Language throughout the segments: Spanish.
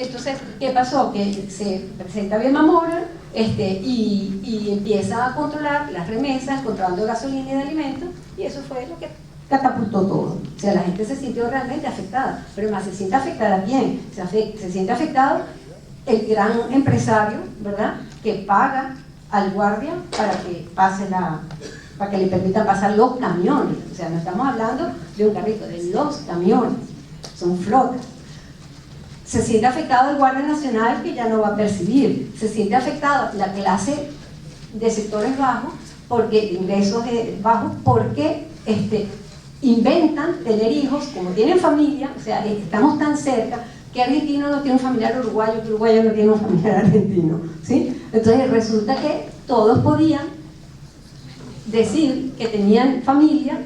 Entonces, ¿qué pasó? Que se presenta Vilma Mora y empieza a controlar las remesas, el contrabando de gasolina y de alimentos, y eso fue lo que catapultó todo. O sea, la gente se sintió realmente afectada, pero más se siente afectada ¿quién? Se siente afectado el gran empresario, ¿verdad?, que paga al guardia para que pase para que le permitan pasar los camiones. O sea, no estamos hablando de un carrito, de los camiones, son flotas. Se siente afectado el guardia nacional, que ya no va a percibir. Se siente afectada la clase de sectores bajos, porque ingresos bajos, porque inventan tener hijos, como tienen familia. O sea, estamos tan cerca que argentino no tiene un familiar uruguayo, que uruguayo no tiene un familiar argentino, ¿sí? Entonces resulta que todos podían decir que tenían familia,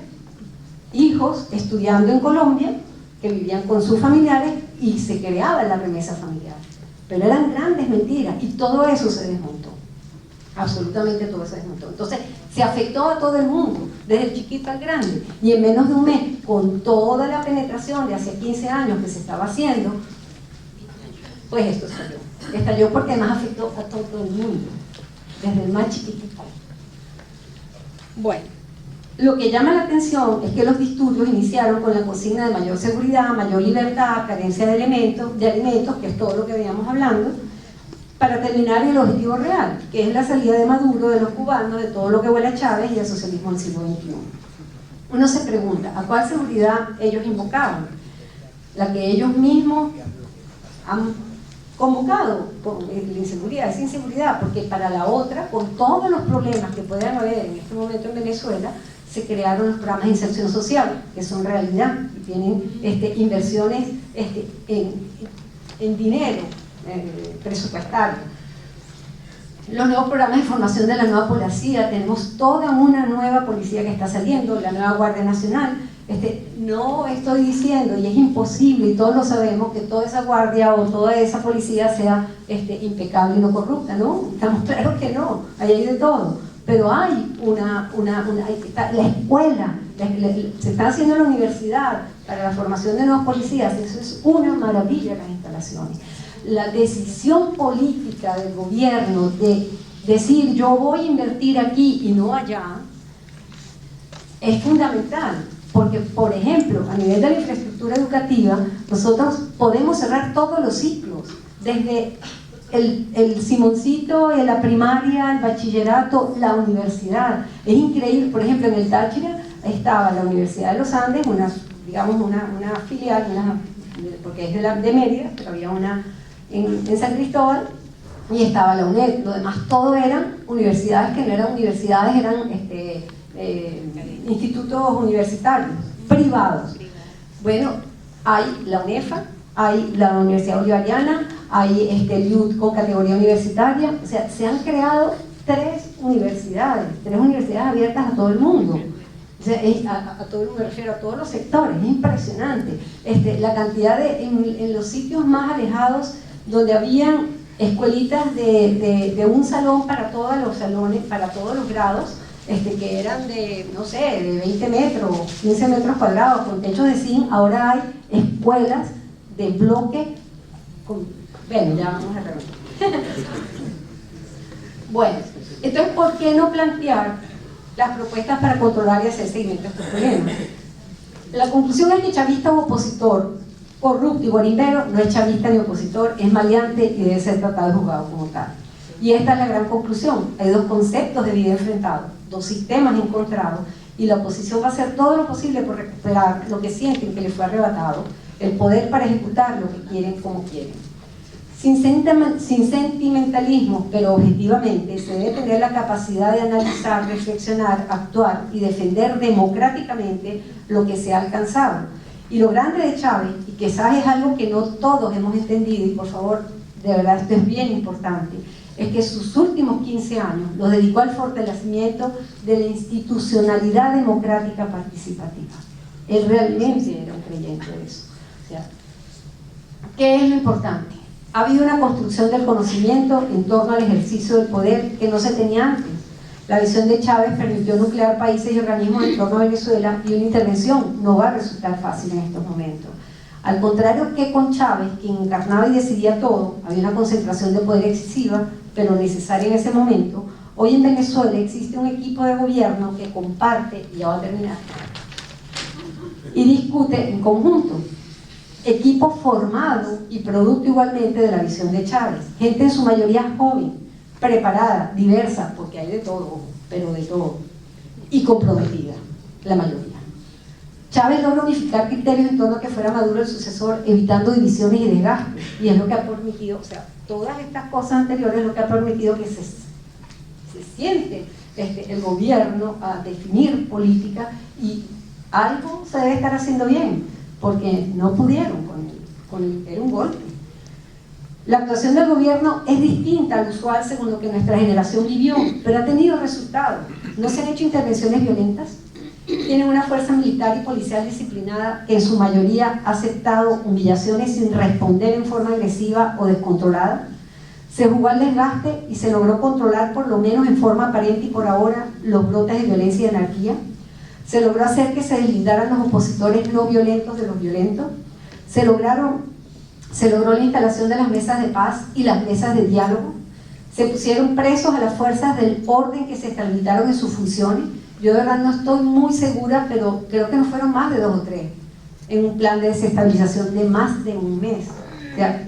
hijos estudiando en Colombia, que vivían con sus familiares, y se creaba la remesa familiar. Pero eran grandes mentiras, y todo eso se desmontó. Absolutamente todo se desmontó. Entonces se afectó a todo el mundo, desde el chiquito al grande, y en menos de un mes, con toda la penetración de hace 15 años que se estaba haciendo, pues esto estalló porque además afectó a todo el mundo, desde el más chiquitito. Bueno, lo que llama la atención es que los disturbios iniciaron con la consigna de mayor seguridad, mayor libertad, carencia de alimentos, que es todo lo que veníamos hablando, para terminar el objetivo real, que es la salida de Maduro, de los cubanos, de todo lo que huele a Chávez y al socialismo del siglo XXI. Uno se pregunta, ¿a cuál seguridad ellos invocaban? La que ellos mismos han convocado, con la inseguridad, esa inseguridad, porque para la otra, con todos los problemas que puedan haber en este momento en Venezuela, se crearon los programas de inserción social, que son realidad, y tienen inversiones en dinero presupuestario. Los nuevos programas de formación de la nueva policía, tenemos toda una nueva policía que está saliendo, la nueva Guardia Nacional. No estoy diciendo, y es imposible, y todos lo sabemos, que toda esa guardia o toda esa policía sea impecable y no corrupta, ¿no? Estamos claros que no, ahí hay de todo. Pero hay la escuela, se está haciendo la universidad para la formación de nuevos policías, eso es una maravilla, las instalaciones. La decisión política del gobierno de decir yo voy a invertir aquí y no allá es fundamental, porque por ejemplo a nivel de la infraestructura educativa nosotros podemos cerrar todos los ciclos, desde el Simoncito, la primaria, el bachillerato, la universidad. Es increíble, por ejemplo en el Táchira estaba la Universidad de los Andes, una filial, porque es de Mérida, pero había una en San Cristóbal, y estaba la UNED. Lo demás todo eran universidades que no eran universidades, eran institutos universitarios, privados. Bueno, hay la UNEFA, hay la Universidad Bolivariana, hay el IUT con categoría universitaria. O sea, se han creado tres universidades abiertas a todo el mundo. O sea, a todo el mundo, me refiero a todos los sectores, es impresionante. La cantidad en los sitios más alejados, donde habían escuelitas de un salón para todos los salones, para todos los grados, que eran de, no sé, de 20 metros, 15 metros cuadrados, con techos de zinc. Ahora hay escuelas de bloque bueno, ya vamos a revisar. Bueno, entonces, ¿por qué no plantear las propuestas para controlar y hacer seguimiento a estos problemas? La conclusión es que chavista u opositor, corrupto y guarimbero, no es chavista ni opositor, es maleante y debe ser tratado y juzgado como tal. Y esta es la gran conclusión. Hay dos conceptos de vida enfrentados, dos sistemas encontrados, y la oposición va a hacer todo lo posible por recuperar lo que sienten que les fue arrebatado, el poder para ejecutar lo que quieren como quieren. Sin sentimentalismo, pero objetivamente, se debe tener la capacidad de analizar, reflexionar, actuar y defender democráticamente lo que se ha alcanzado. Y lo grande de Chávez, y quizás es algo que no todos hemos entendido, y por favor, de verdad esto es bien importante, es que sus últimos 15 años los dedicó al fortalecimiento de la institucionalidad democrática participativa. Él realmente era un creyente de eso. O sea, ¿qué es lo importante? Ha habido una construcción del conocimiento en torno al ejercicio del poder que no se tenía antes. La visión de Chávez permitió nuclear países y organismos en torno a Venezuela, y una intervención no va a resultar fácil en estos momentos. Al contrario que con Chávez, quien encarnaba y decidía todo, había una concentración de poder excesiva, pero necesaria en ese momento. Hoy en Venezuela existe un equipo de gobierno que comparte, y ya va a terminar, y discute en conjunto. Equipo formado y producto igualmente de la visión de Chávez. Gente en su mayoría joven, preparada, diversa, porque hay de todo, pero de todo, y comprometida, la mayoría. Chávez logra unificar criterios en torno a que fuera Maduro el sucesor, evitando divisiones y desgastes, y es lo que ha permitido, o sea, todas estas cosas anteriores es lo que ha permitido que se siente el gobierno a definir política, y algo se debe estar haciendo bien, porque no pudieron era un golpe. La actuación del gobierno es distinta al usual según lo que nuestra generación vivió, pero ha tenido resultados. No se han hecho intervenciones violentas, tienen una fuerza militar y policial disciplinada que en su mayoría ha aceptado humillaciones sin responder en forma agresiva o descontrolada. Se jugó al desgaste y se logró controlar, por lo menos en forma aparente y por ahora, los brotes de violencia y anarquía. Se logró hacer que se deslindaran los opositores no violentos de los violentos. Se logró la instalación de las mesas de paz y las mesas de diálogo. Se pusieron presos a las fuerzas del orden que se extralimitaron en sus funciones. Yo de verdad no estoy muy segura, pero creo que no fueron más de 2 o 3 en un plan de desestabilización de más de un mes. O sea,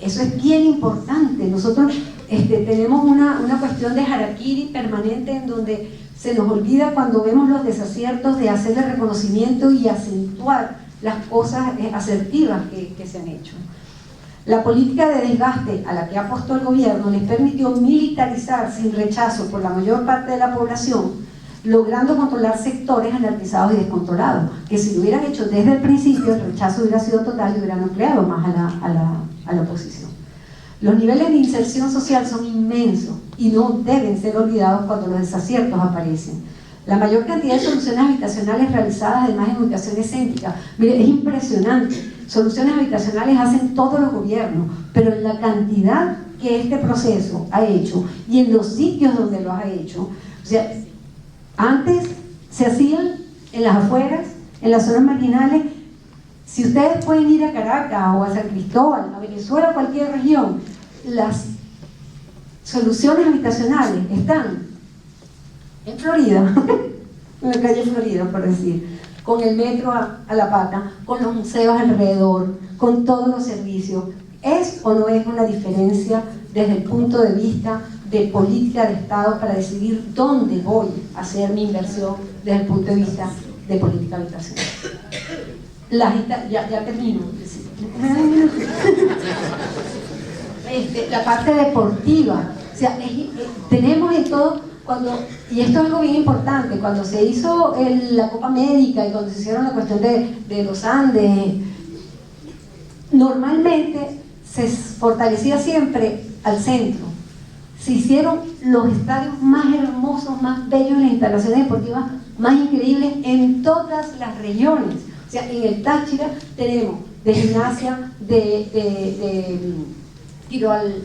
eso es bien importante. Nosotros tenemos una cuestión de harakiri permanente en donde se nos olvida, cuando vemos los desaciertos, de hacerle reconocimiento y acentuar las cosas asertivas que se han hecho. La política de desgaste a la que apostó el gobierno les permitió militarizar sin rechazo por la mayor parte de la población, logrando controlar sectores anarquizados y descontrolados, que si lo hubieran hecho desde el principio, el rechazo hubiera sido total y hubieran nucleado más a la oposición. Los niveles de inserción social son inmensos y no deben ser olvidados cuando los desaciertos aparecen. La mayor cantidad de soluciones habitacionales realizadas, además en ubicaciones céntricas, mire, es impresionante. Soluciones habitacionales hacen todos los gobiernos, pero en la cantidad que este proceso ha hecho y en los sitios donde lo ha hecho, o sea, antes se hacían en las afueras, en las zonas marginales. Si ustedes pueden ir a Caracas o a San Cristóbal, a Venezuela, a cualquier región, las soluciones habitacionales están en Florida, en la calle Florida, por decir, con el metro a La Pata, con los museos alrededor, con todos los servicios. ¿Es o no es una diferencia desde el punto de vista de política de Estado para decidir dónde voy a hacer mi inversión desde el punto de vista de política habitacional? Ya termino. La parte deportiva, o sea, tenemos en todo, y esto es algo bien importante, cuando se hizo la Copa América y cuando se hicieron la cuestión de los Andes, normalmente se fortalecía siempre al centro. Se hicieron los estadios más hermosos, más bellos, las instalaciones deportivas más increíbles en todas las regiones. O sea, en el Táchira tenemos de gimnasia, de tiro al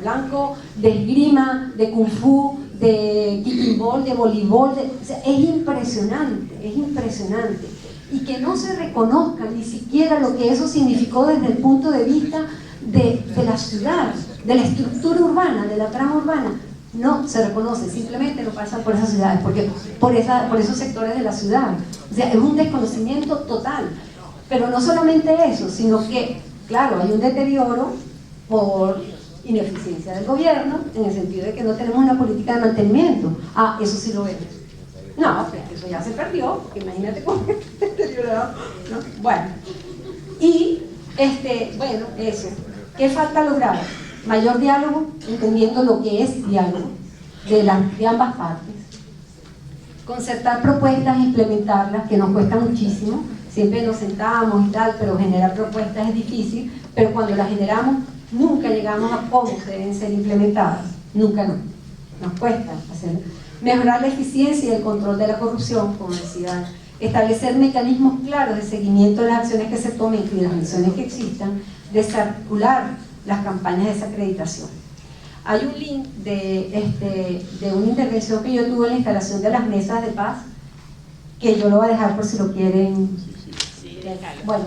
blanco, de esgrima, de kung fu, de kicking-ball, de voleibol, o sea, es impresionante, es impresionante. Y que no se reconozca ni siquiera lo que eso significó desde el punto de vista de la ciudad, de la estructura urbana, de la trama urbana, no se reconoce, simplemente no pasa por esas ciudades, por esos sectores de la ciudad. O sea, es un desconocimiento total. Pero no solamente eso, sino que, claro, hay un deterioro por ineficiencia del gobierno, en el sentido de que no tenemos una política de mantenimiento. Eso sí lo vemos. No, pues eso ya se perdió, porque imagínate cómo está deteriorado, ¿no? Bueno, y bueno, eso. ¿Qué falta lograr? Mayor diálogo, entendiendo lo que es diálogo de ambas partes. Concertar propuestas e implementarlas, que nos cuesta muchísimo. Siempre nos sentamos y tal, pero generar propuestas es difícil, pero cuando las generamos nunca llegamos a cómo se deben ser implementadas. Nunca no. Nos cuesta hacerlo. Mejorar la eficiencia y el control de la corrupción, como decía, establecer mecanismos claros de seguimiento de las acciones que se tomen y de las acciones que existan, desarticular las campañas de desacreditación. Hay un link de una intervención que yo tuve en la instalación de las mesas de paz, que yo lo voy a dejar por si lo quieren Bueno.